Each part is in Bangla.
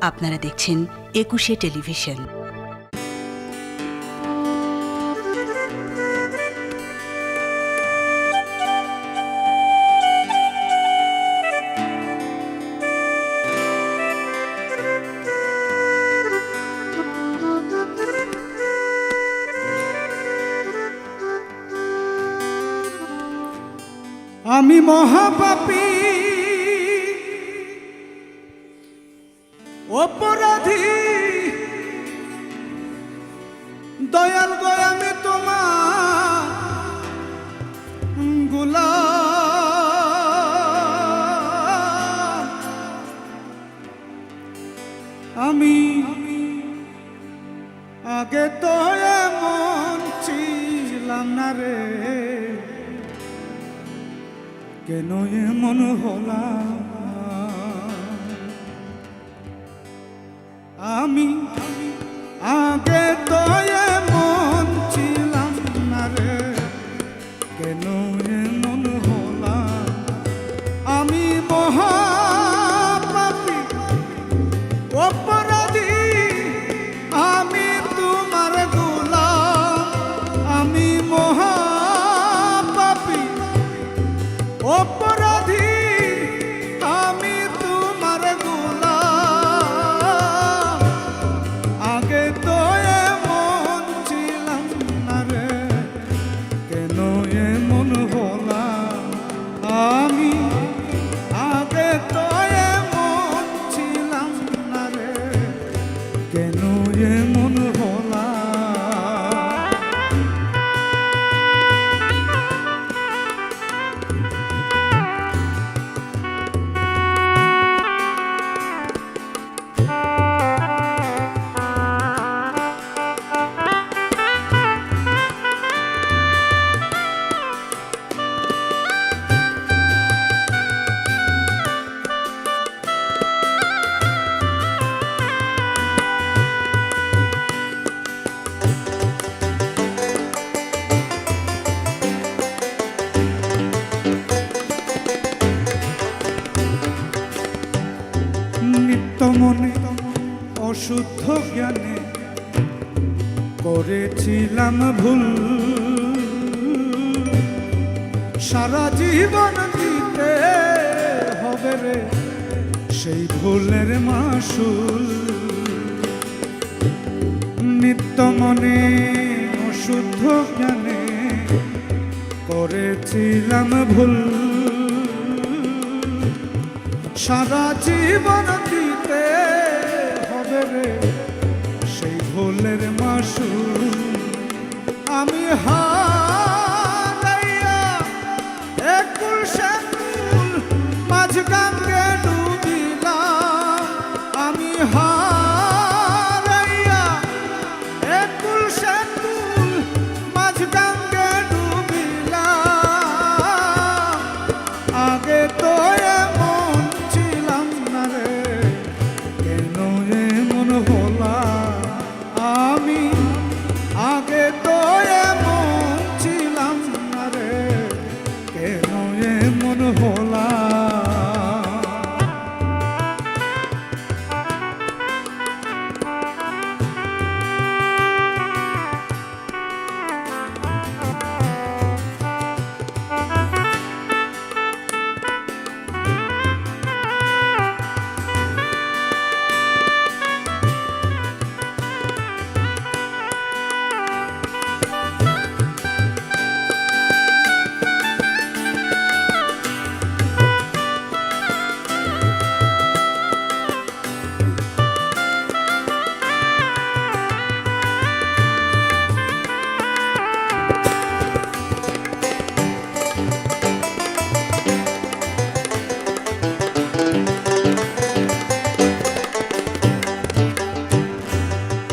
আপনারা দেখছেন একুশে টেলিভিশন। আমি মহাপাপী অপরাধী, দয়াল গো আমি তোমার গোলাম। আমি আগে তো এমন ছিলাম না রে, কেন এমন হলাম? আমি আগে তো এমন ছিলাম না রে, কেন এমন হলাম? আমি মহাপাপী অপরাধী, আমি তোমার গোলাম। আমি মহাপাপী অপরাধী, আমি তোমার গোলাম। আগে তো এমন ছিলাম না রে, কেন এমন হলাম? আমি আগে তো এমন ছিলাম না রে, কেন এমন হলাম? মনে অশুদ্ধ জ্ঞানে করেছিলাম ভুল, সারা জীবন দিতে হবে রে সেই ভুলের মাসুল। নিত্য মনে অশুদ্ধ জ্ঞানে করেছিলাম ভুল, সারা জীবন দিতে হবে রে সেই ভুলের মাসুল। আমি হারাইয়া একুল সেকুল মাঝ গঙ্গে ডুবিলাম। আমি হারাইয়া একুল সেকুল মাঝ গঙ্গে ডুবিলাম। আগে তো আমি আগে তো এমন ছিলাম না রে, কেন এমন হলাম?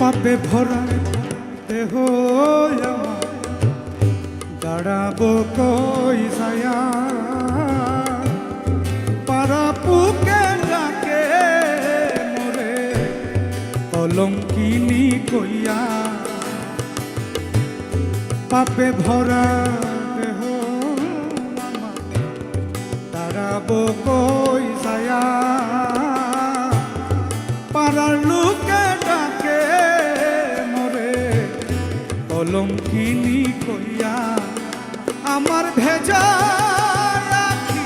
পাপে ভরা দেহ আমার দাঁড়াবো কই ছায়া, পাড়া পুকে ডাকে মোরে কলঙ্কিনী কইয়া। পাপে ভরা দেহ আমার দাঁড়াবো কই ছায়া, পাড়ার লোকে ডাকে মরে কলঙ্কিনী কইয়া আমার ভেজা আখি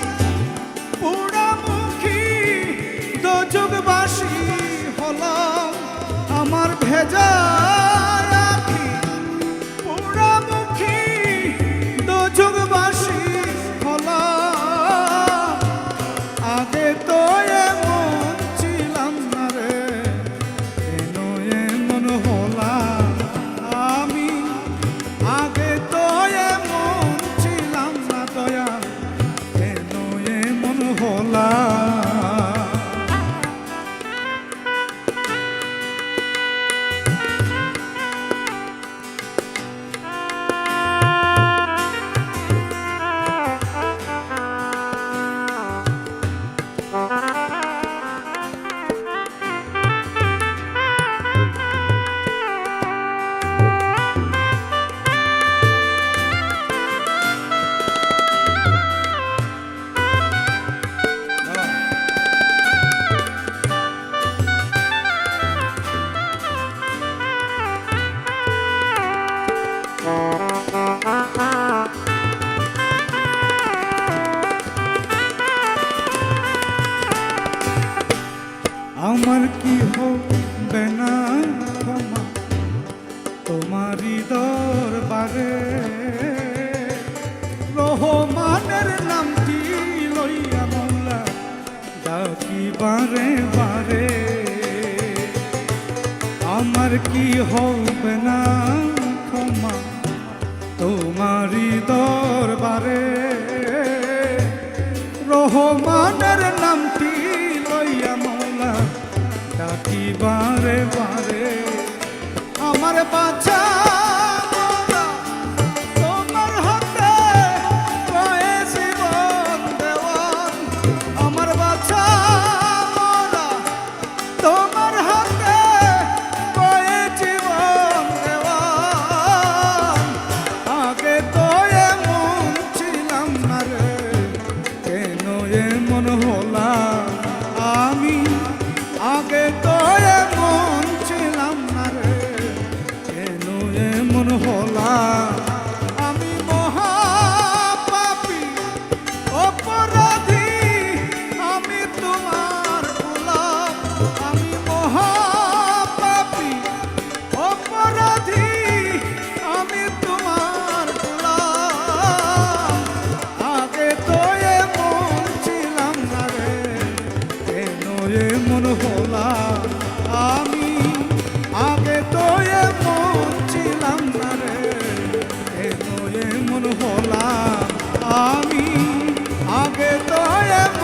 পোড়ামুখী দোজগবাসী হলাম আমার ভেজা আখি পোড়ামুখী দোজগবাসী হলাম আগে তো এমন ছিলাম না রে কেন এমন হলাম আমি আগে তো এমন ছিলাম না দয়া কেন এমন হলাম আমার কি হবে না ক্ষমা তোমারই দরবারে রহমানের নামটি লইয়া মৌলা ডাকি বারে বারে আমার কি হবে না ক্ষমা তোমারই দরবারে রহমানের নামটি লইয়া মৌলা ডাকি বারে বারে আমার বাচ্চা তোমার হাতে কয়ে জীবন দেওয়ান আমার বাচ্চা তোমার হাতে কয়ে জীবন দেওয়ান আগে তো এমন ছিলাম না রে কেন এমন হলাম আমি আগে তো এমন ছিলাম না রে কেন এমন হলাম আমি মহাপাপী অপরাধী আমি তোমার গোলাম আমি মহাপাপী অপরাধী আমি তোমার গোলাম আগে তো এমন ছিলাম না রে কেন এমন হলাম আমি আগে তো এমন ছিলাম না রে কেন এমন হলাম আমি আগে তো এমন